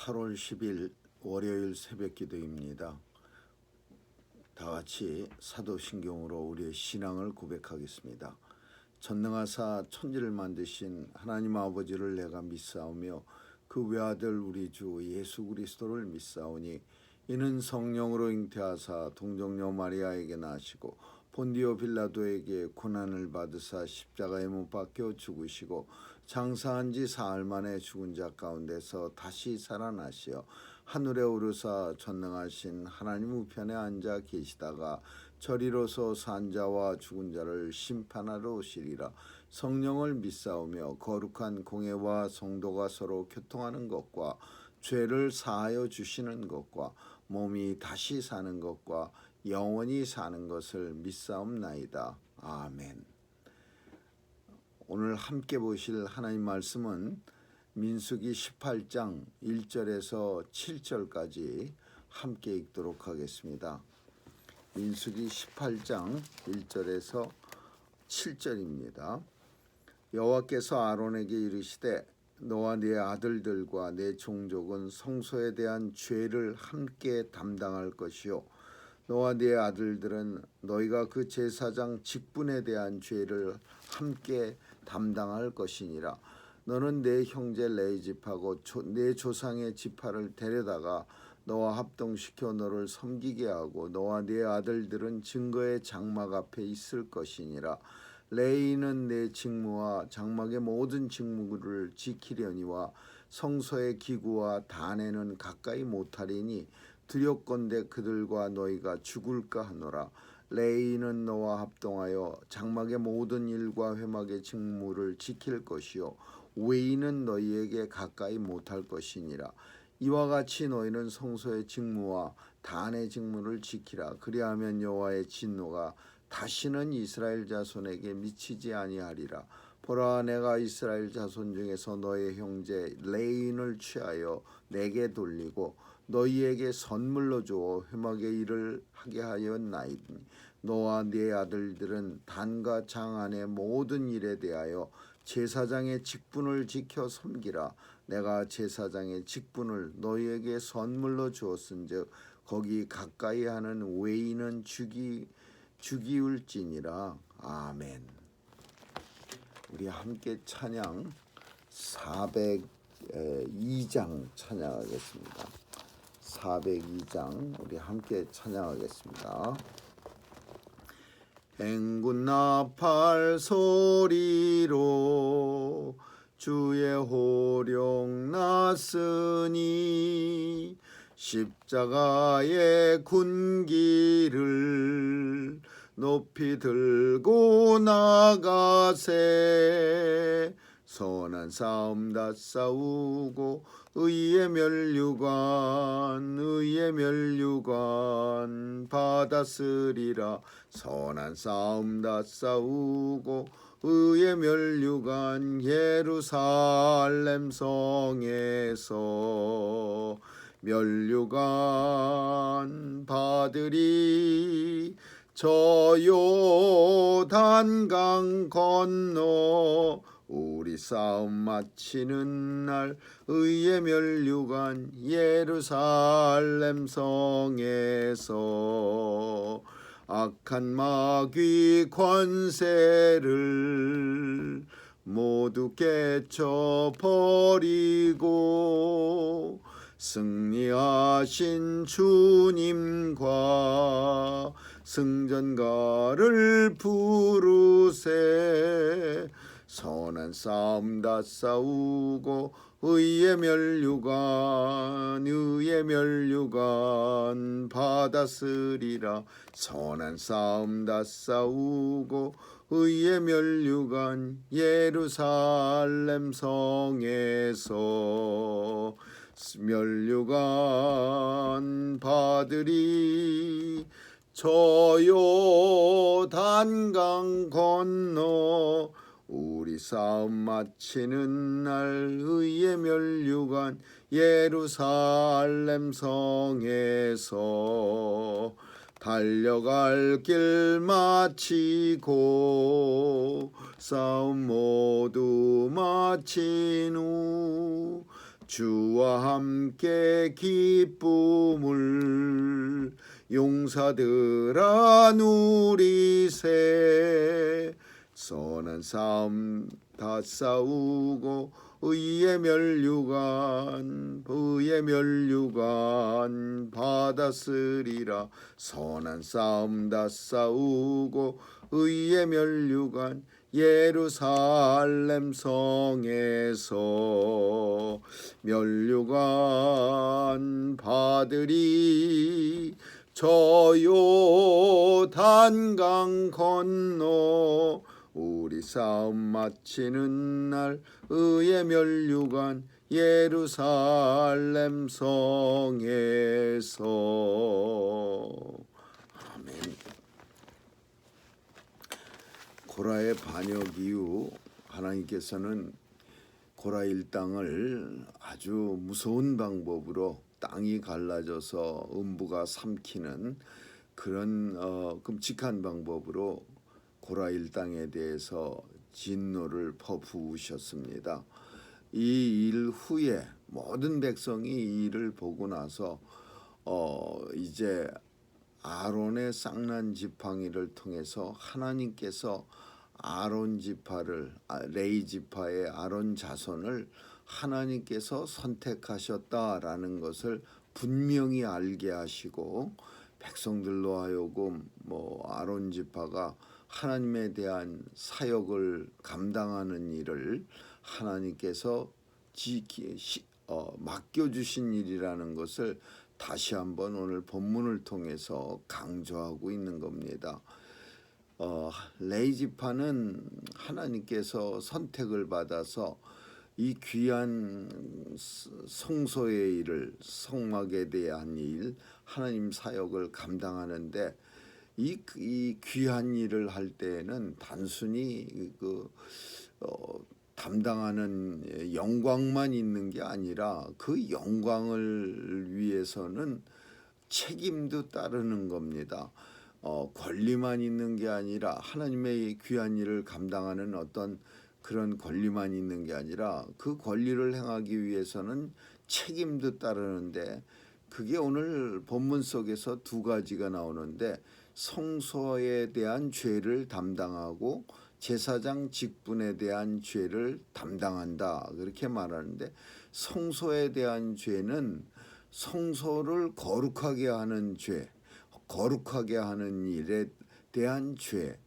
8월 10일 월요일 새벽 기도입니다. 다 같이 사도신경으로 우리의 신앙을 고백하겠습니다. 전능하사 천지를 만드신 하나님 아버지를 내가 믿사오며 그 외아들 우리 주 예수 그리스도를 믿사오니 이는 성령으로 잉태하사 동정녀 마리아에게 나시고 본디오 빌라도에게 고난을 받으사 십자가에 못 박혀 죽으시고 장사한 지 사흘 만에 죽은 자 가운데서 다시 살아나시어 하늘에 오르사 전능하신 하나님 우편에 앉아 계시다가 저리로서 산 자와 죽은 자를 심판하러 오시리라. 성령을 믿사오며 거룩한 공회와 성도가 서로 교통하는 것과 죄를 사하여 주시는 것과 몸이 다시 사는 것과 영원히 사는 것을 믿사옵나이다. 아멘. 오늘 함께 보실 하나님 말씀은 민수기 18장 1절에서 7절까지 함께 읽도록 하겠습니다. 민수기 18장 1절에서 7절입니다. 여호와께서 아론에게 이르시되 너와 네 아들들과 네 종족은 성소에 대한 죄를 함께 담당할 것이요 너와 네 아들들은 너희가 그 제사장 직분에 대한 죄를 함께 담당할 것이니라. 너는 네 형제 레위 집하고 네 조상의 지파를 데려다가 너와 합동시켜 너를 섬기게 하고 너와 네 아들들은 증거의 장막 앞에 있을 것이니라. 레위는 내 직무와 장막의 모든 직무를 지키려니와 성소의 기구와 단에는 가까이 못하리니 두렵건대 그들과 너희가 죽을까 하노라. 레위는 너와 합동하여 장막의 모든 일과 회막의 직무를 지킬 것이요 외인은 너희에게 가까이 못할 것이니라. 이와 같이 너희는 성소의 직무와 단의 직무를 지키라. 그리하면 여호와의 진노가 다시는 이스라엘 자손에게 미치지 아니하리라. 보라, 내가 이스라엘 자손 중에서 너의 형제 레인을 취하여 내게 돌리고 너희에게 선물로 주어 회막의 일을 하게 하였나이니 너와 네 아들들은 단과 장 안의 모든 일에 대하여 제사장의 직분을 지켜 섬기라. 내가 제사장의 직분을 너희에게 선물로 주었은즉 거기 가까이 하는 외인은 죽이울지니라. 아멘. 우리 함께 찬양 402장 찬양하겠습니다. 402장 우리 함께 찬양하겠습니다. 행군 나팔 소리로 주의 호령 났으니 십자가의 군기를 높이 들고 나가세. 선한 싸움 다 싸우고 의의 면류관 받았으리라. 선한 싸움 다 싸우고 의의 면류관 예루살렘 성에서 면류관 받으리. 저 요단강 건너 우리 싸움 마치는 날 의의 면류관 예루살렘 성에서 악한 마귀 권세를 모두 깨쳐버리고 승리하신 주님과 승전가를 부르세. 선한 싸움 다 싸우고 의의 면류관 받았으리라. 선한 싸움 다 싸우고 의의 면류관 예루살렘 성에서 면류관 받으리. 저 요단강 건너 우리 싸움 마치는 날 의의 면류관 예루살렘 성에서 달려갈 길 마치고 싸움 모두 마친 후 주와 함께 기쁨을 용사들아 누리세. 선한 싸움 다 싸우고 의의 면류관 받았으리라. 선한 싸움 다 싸우고 의의 면류관 예루살렘 성에서 면류관 받으리. 저 요단강 건너 우리 싸움 마치는 날 의의 면류관 예루살렘 성에서. 아멘. 고라의 반역 이후 하나님께서는 고라 일당을 아주 무서운 방법으로 땅이 갈라져서 음부가 삼키는 그런 끔찍한 방법으로 고라 일당에 대해서 진노를 퍼부으셨습니다. 이 일 후에 모든 백성이 이 일을 보고 나서 이제 아론의 쌍난 지팡이를 통해서 하나님께서 아론 지파를 레위 지파의 아론 자손을 하나님께서 선택하셨다라는 것을 분명히 알게 하시고 백성들로 하여금 아론 지파가 하나님에 대한 사역을 감당하는 일을 하나님께서 맡겨주신 일이라는 것을 다시 한번 오늘 본문을 통해서 강조하고 있는 겁니다. 레위 지파는 하나님께서 선택을 받아서 이 귀한 성소의 일을, 성막에 대한 일, 하나님 사역을 감당하는데 이 귀한 일을 할 때에는 단순히 담당하는 영광만 있는 게 아니라 그 영광을 위해서는 책임도 따르는 겁니다. 권리만 있는 게 아니라 하나님의 귀한 일을 감당하는 어떤 그런 권리만 있는 게 아니라 그 권리를 행하기 위해서는 책임도 따르는데 그게 오늘 본문 속에서 두 가지가 나오는데 성소에 대한 죄를 담당하고 제사장 직분에 대한 죄를 담당한다 그렇게 말하는데 성소에 대한 죄는 성소를 거룩하게 하는 죄, 거룩하게 하는 일에 대한 죄,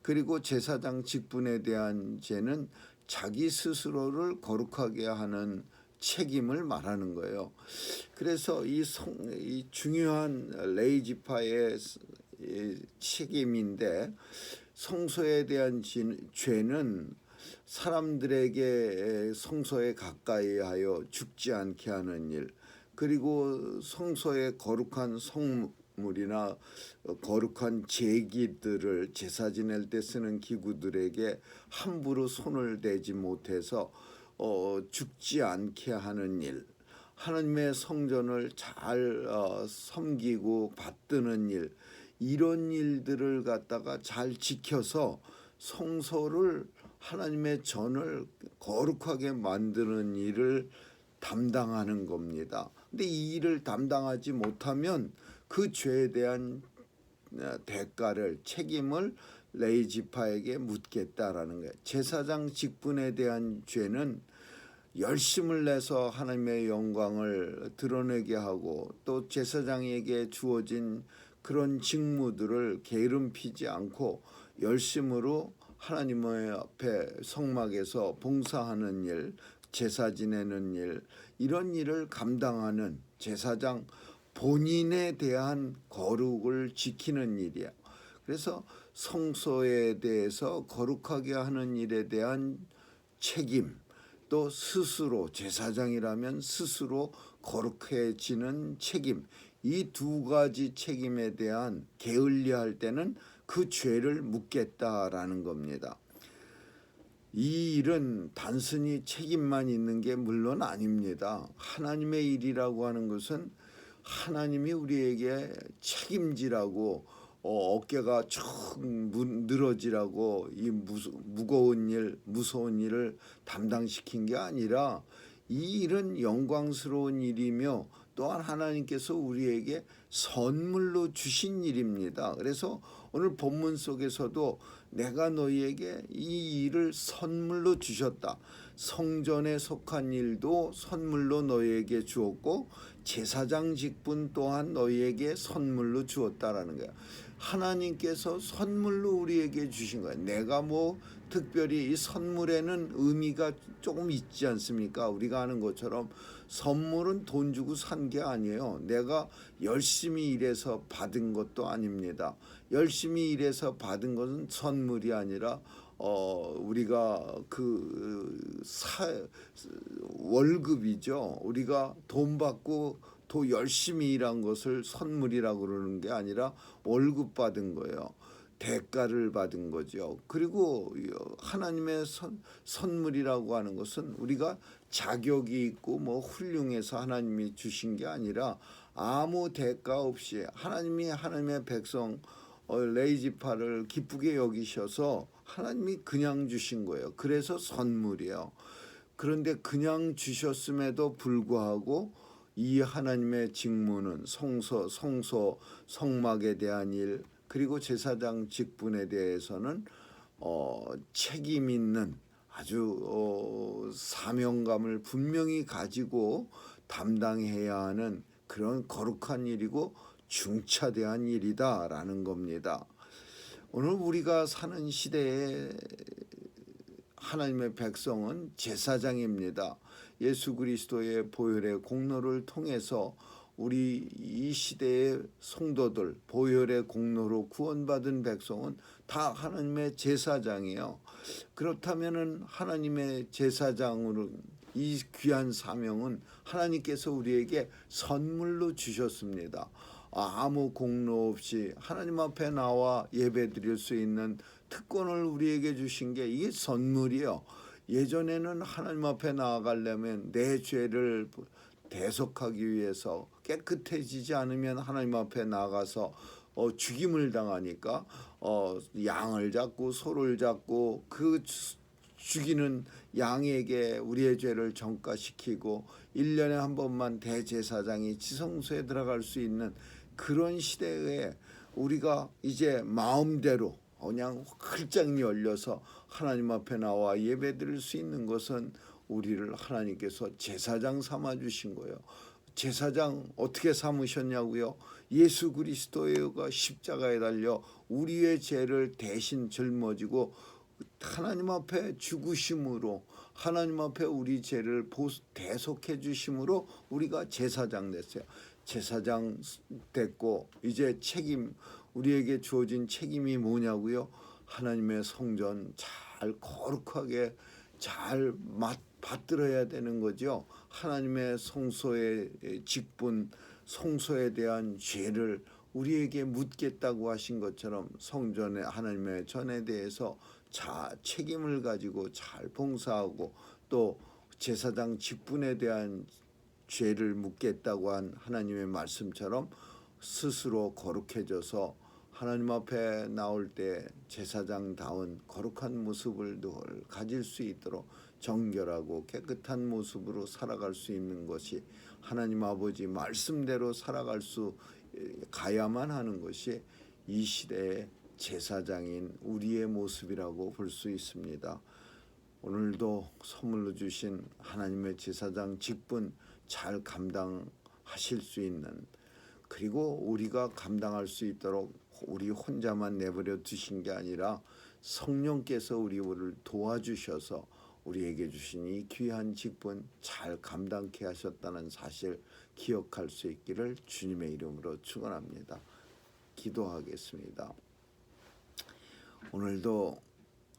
그리고 제사장 직분에 대한 죄는 자기 스스로를 거룩하게 하는 책임을 말하는 거예요. 그래서 이 중요한 레위 지파의 책임인데 성소에 대한 죄는 사람들에게 성소에 가까이 하여 죽지 않게 하는 일, 그리고 성소의 거룩한 성물이나 거룩한 제기들을 제사 지낼 때 쓰는 기구들에게 함부로 손을 대지 못해서 죽지 않게 하는 일, 하나님의 성전을 잘 섬기고 받드는 일, 이런 일들을 갖다가 잘 지켜서 성소를 하나님의 전을 거룩하게 만드는 일을 담당하는 겁니다. 근데 이 일을 담당하지 못하면 그 죄에 대한 대가를 책임을 레위 지파에게 묻겠다라는 거예요. 제사장 직분에 대한 죄는 열심을 내서 하나님의 영광을 드러내게 하고 또 제사장에게 주어진 그런 직무들을 게으름 피지 않고 열심으로 하나님의 앞에 성막에서 봉사하는 일, 제사 지내는 일, 이런 일을 감당하는 제사장 본인에 대한 거룩을 지키는 일이야. 그래서 성소에 대해서 거룩하게 하는 일에 대한 책임, 또 스스로 제사장이라면 스스로 거룩해지는 책임, 이 두 가지 책임에 대한 게을리할 때는 그 죄를 묻겠다라는 겁니다. 이 일은 단순히 책임만 있는 게 물론 아닙니다. 하나님의 일이라고 하는 것은 하나님이 우리에게 책임지라고 어깨가 쭉 늘어지라고 이 무거운 일, 무서운 일을 담당시킨 게 아니라 이 일은 영광스러운 일이며 또한 하나님께서 우리에게 선물로 주신 일입니다. 그래서 오늘 본문 속에서도 내가 너희에게 이 일을 선물로 주셨다. 성전에 속한 일도 선물로 너희에게 주었고 제사장 직분 또한 너희에게 선물로 주었다라는 거야. 하나님께서 선물로 우리에게 주신 거야. 내가 뭐 특별히 이 선물에는 의미가 조금 있지 않습니까? 우리가 아는 것처럼 선물은 돈 주고 산 게 아니에요. 내가 열심히 일해서 받은 것도 아닙니다. 열심히 일해서 받은 것은 선물이 아니라 우리가 월급이죠. 우리가 돈 받고 더 열심히 일한 것을 선물이라고 그러는 게 아니라 월급 받은 거예요. 대가를 받은 거죠. 그리고 하나님의 선물이라고 하는 것은 우리가 자격이 있고 뭐 훌륭해서 하나님이 주신 게 아니라 아무 대가 없이 하나님의 백성 레이지파를 기쁘게 여기셔서 하나님이 그냥 주신 거예요. 그래서 선물이에요. 그런데 그냥 주셨음에도 불구하고 이 하나님의 직무는 성소, 성막에 대한 일 그리고 제사장 직분에 대해서는 책임 있는 아주 사명감을 분명히 가지고 담당해야 하는 그런 거룩한 일이고 중차대한 일이다라는 겁니다. 오늘 우리가 사는 시대에 하나님의 백성은 제사장입니다. 예수 그리스도의 보혈의 공로를 통해서 우리 이 시대의 성도들 보혈의 공로로 구원받은 백성은 다 하나님의 제사장이에요. 그렇다면은 하나님의 제사장으로 이 귀한 사명은 하나님께서 우리에게 선물로 주셨습니다. 아무 공로 없이 하나님 앞에 나와 예배드릴 수 있는 특권을 우리에게 주신 게 이게 선물이에요. 예전에는 하나님 앞에 나아가려면 내 죄를 대속하기 위해서 깨끗해지지 않으면 하나님 앞에 나가서 죽임을 당하니까 양을 잡고 소를 잡고 그 죽이는 양에게 우리의 죄를 전가시키고 1년에 한 번만 대제사장이 지성소에 들어갈 수 있는 그런 시대에 우리가 이제 마음대로 그냥 활짝 열려서 하나님 앞에 나와 예배드릴 수 있는 것은 우리를 하나님께서 제사장 삼아 주신 거예요. 제사장 어떻게 삼으셨냐고요? 예수 그리스도가 십자가에 달려 우리의 죄를 대신 짊어지고 하나님 앞에 죽으심으로 하나님 앞에 우리 죄를 대속해 주심으로 우리가 제사장 됐어요. 제사장 됐고 이제 우리에게 주어진 책임이 뭐냐고요? 하나님의 성전 잘 거룩하게 잘 받들어야 되는 거죠. 하나님의 성소의 직분, 성소에 대한 죄를 우리에게 묻겠다고 하신 것처럼 성전의 하나님의 전에 대해서 책임을 가지고 잘 봉사하고 또 제사장 직분에 대한 죄를 묻겠다고 한 하나님의 말씀처럼 스스로 거룩해져서 하나님 앞에 나올 때 제사장다운 거룩한 모습을 늘 가질 수 있도록 정결하고 깨끗한 모습으로 살아갈 수 있는 것이 하나님 아버지 말씀대로 가야만 하는 것이 이 시대의 제사장인 우리의 모습이라고 볼 수 있습니다. 오늘도 선물로 주신 하나님의 제사장 직분 잘 감당하실 수 있는 그리고 우리가 감당할 수 있도록 우리 혼자만 내버려 두신 게 아니라 성령께서 우리를 도와주셔서 우리에게 주신 이 귀한 직분 잘 감당케 하셨다는 사실 기억할 수 있기를 주님의 이름으로 축원합니다. 기도하겠습니다. 오늘도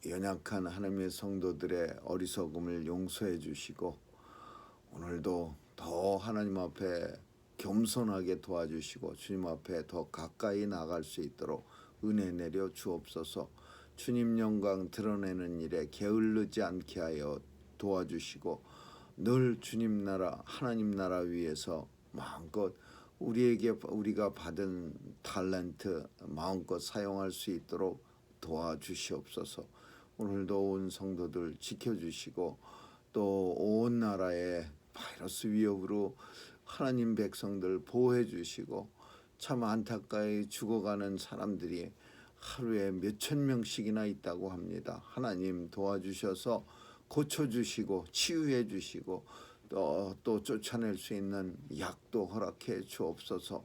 연약한 하나님의 성도들의 어리석음을 용서해 주시고 오늘도 더 하나님 앞에 겸손하게 도와주시고 주님 앞에 더 가까이 나갈 수 있도록 은혜 내려 주옵소서. 주님 영광 드러내는 일에 게을르지 않게 하여 도와주시고 늘 주님 나라 하나님 나라 위해서 마음껏 우리가 받은 탤런트 마음껏 사용할 수 있도록 도와주시옵소서. 오늘도 온 성도들 지켜주시고 또 온 나라에 바이러스 위협으로 하나님 백성들 보호해 주시고 참 안타까이 죽어가는 사람들이 하루에 몇천 명씩이나 있다고 합니다. 하나님 도와주셔서 고쳐주시고 치유해 주시고 또 쫓아낼 수 있는 약도 허락해 주옵소서.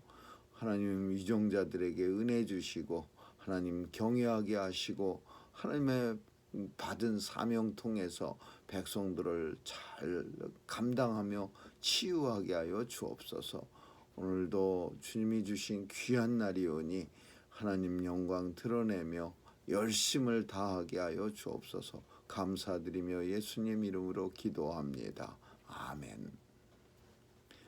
하나님 위종자들에게 은혜 주시고 하나님 경외하게 하시고 하나님의 받은 사명 통해서 백성들을 잘 감당하며 치유하게 하여 주옵소서. 오늘도 주님이 주신 귀한 날이오니 하나님 영광 드러내며 열심을 다하게 하여 주옵소서. 감사드리며 예수님 이름으로 기도합니다. 아멘.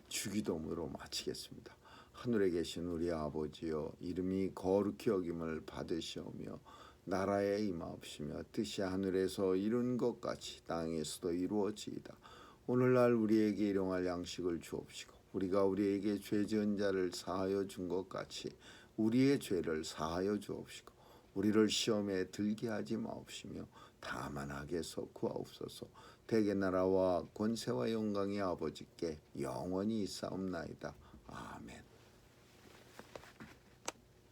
주기도문으로 마치겠습니다. 하늘에 계신 우리 아버지여, 이름이 거룩히 여김을 받으시오며 나라에 임하옵시며 뜻이 하늘에서 이룬 것 같이 땅에서도 이루어지이다. 오늘날 우리에게 일용할 양식을 주옵시고 우리가 우리에게 죄 지은 자를 사하여 준 것 같이 우리의 죄를 사하여 주옵시고 우리를 시험에 들게 하지 마옵시며 다만 악에서 구하옵소서. 대개 나라와 권세와 영광이 아버지께 영원히 있사옵나이다. 아멘.